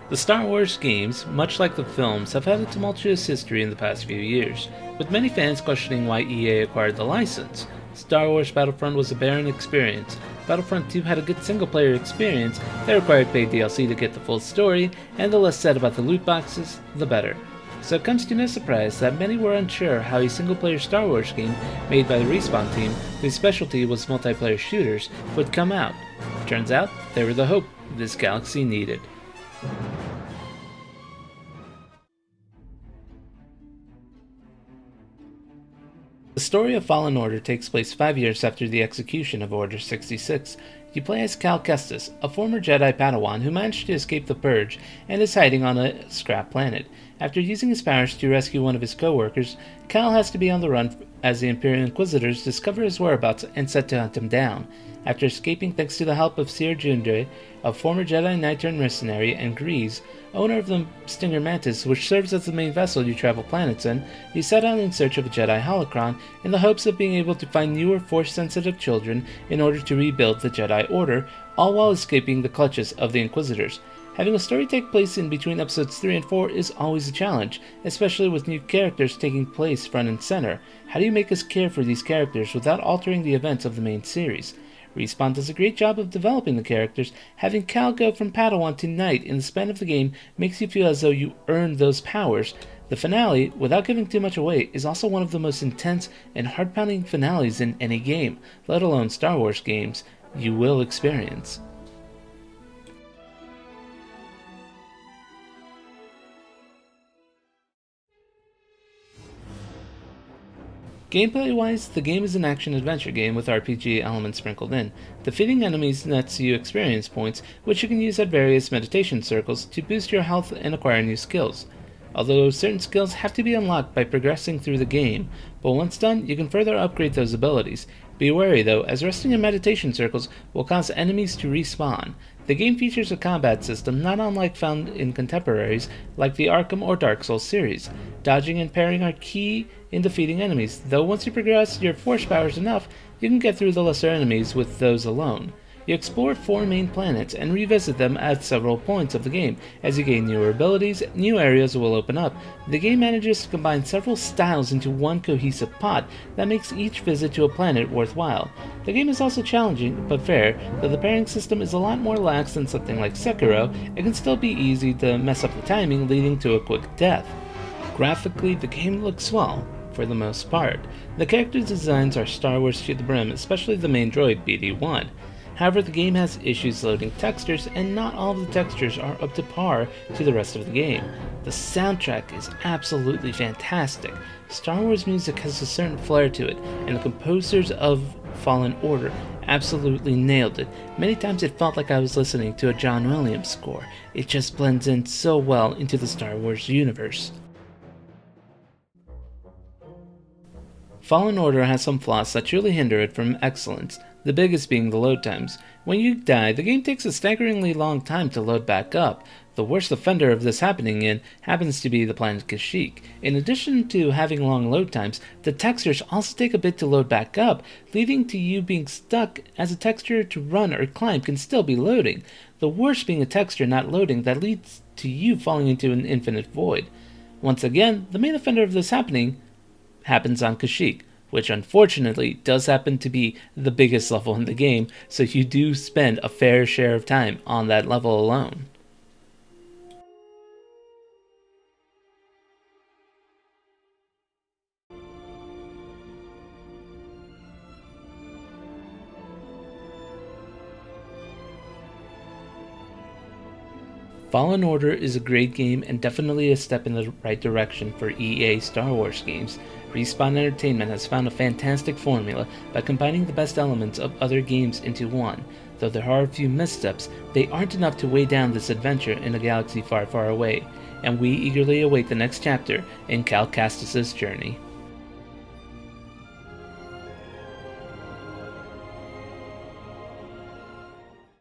The Star Wars games, much like the films, have had a tumultuous history in the past few years, with many fans questioning why EA acquired the license. Star Wars Battlefront was a barren experience. Battlefront 2 had a good single-player experience that required paid DLC to get the full story, and the less said about the loot boxes, the better. So it comes to no surprise that many were unsure how a single-player Star Wars game made by the Respawn team, whose specialty was multiplayer shooters, would come out. Turns out, they were the hope this galaxy needed. The story of Fallen Order takes place 5 years after the execution of Order 66. You play as Cal Kestis, a former Jedi Padawan who managed to escape the Purge and is hiding on a scrap planet. After using his powers to rescue one of his co-workers, Cal has to be on the run as the Imperial Inquisitors discover his whereabouts and set to hunt him down. After escaping thanks to the help of Cere Jundre, a former Jedi Knight-turned mercenary, and Grease, owner of the Stinger Mantis, which serves as the main vessel you travel planets in, you set out in search of a Jedi holocron in the hopes of being able to find newer Force-sensitive children in order to rebuild the Jedi Order, all while escaping the clutches of the Inquisitors. Having a story take place in between episodes 3 and 4 is always a challenge, especially with new characters taking place front and center. How do you make us care for these characters without altering the events of the main series? Respawn does a great job of developing the characters. Having Cal go from Padawan to Knight in the span of the game makes you feel as though you earned those powers. The finale, without giving too much away, is also one of the most intense and heart-pounding finales in any game, let alone Star Wars games, you will experience. Gameplay-wise, the game is an action-adventure game with RPG elements sprinkled in. Defeating enemies nets you experience points, which you can use at various meditation circles to boost your health and acquire new skills. Although certain skills have to be unlocked by progressing through the game, but once done, you can further upgrade those abilities. Be wary though, as resting in meditation circles will cause enemies to respawn. The game features a combat system not unlike found in contemporaries like the Arkham or Dark Souls series. Dodging and parrying are key in defeating enemies, though once you progress your force powers enough, you can get through the lesser enemies with those alone. You explore 4 main planets and revisit them at several points of the game. As you gain newer abilities, new areas will open up. The game manages to combine several styles into one cohesive pot that makes each visit to a planet worthwhile. The game is also challenging, but fair. Though the pairing system is a lot more lax than something like Sekiro, it can still be easy to mess up the timing, leading to a quick death. Graphically, the game looks well, for the most part. The character designs are Star Wars to the brim, especially the main droid, BD-1. However, the game has issues loading textures, and not all of the textures are up to par to the rest of the game. The soundtrack is absolutely fantastic. Star Wars music has a certain flair to it, and the composers of Fallen Order absolutely nailed it. Many times it felt like I was listening to a John Williams score. It just blends in so well into the Star Wars universe. Fallen Order has some flaws that truly hinder it from excellence, the biggest being the load times. When you die, the game takes a staggeringly long time to load back up. The worst offender of this happening in happens to be the planet Kashyyyk. In addition to having long load times, the textures also take a bit to load back up, leading to you being stuck as a texture to run or climb can still be loading. The worst being a texture not loading that leads to you falling into an infinite void. Once again, the main offender of this happening happens on Kashyyyk, which unfortunately does happen to be the biggest level in the game, so you do spend a fair share of time on that level alone. Fallen Order is a great game and definitely a step in the right direction for EA Star Wars games. Respawn Entertainment has found a fantastic formula by combining the best elements of other games into one. Though there are a few missteps, they aren't enough to weigh down this adventure in a galaxy far, far away, and we eagerly await the next chapter in Cal Kestis' journey.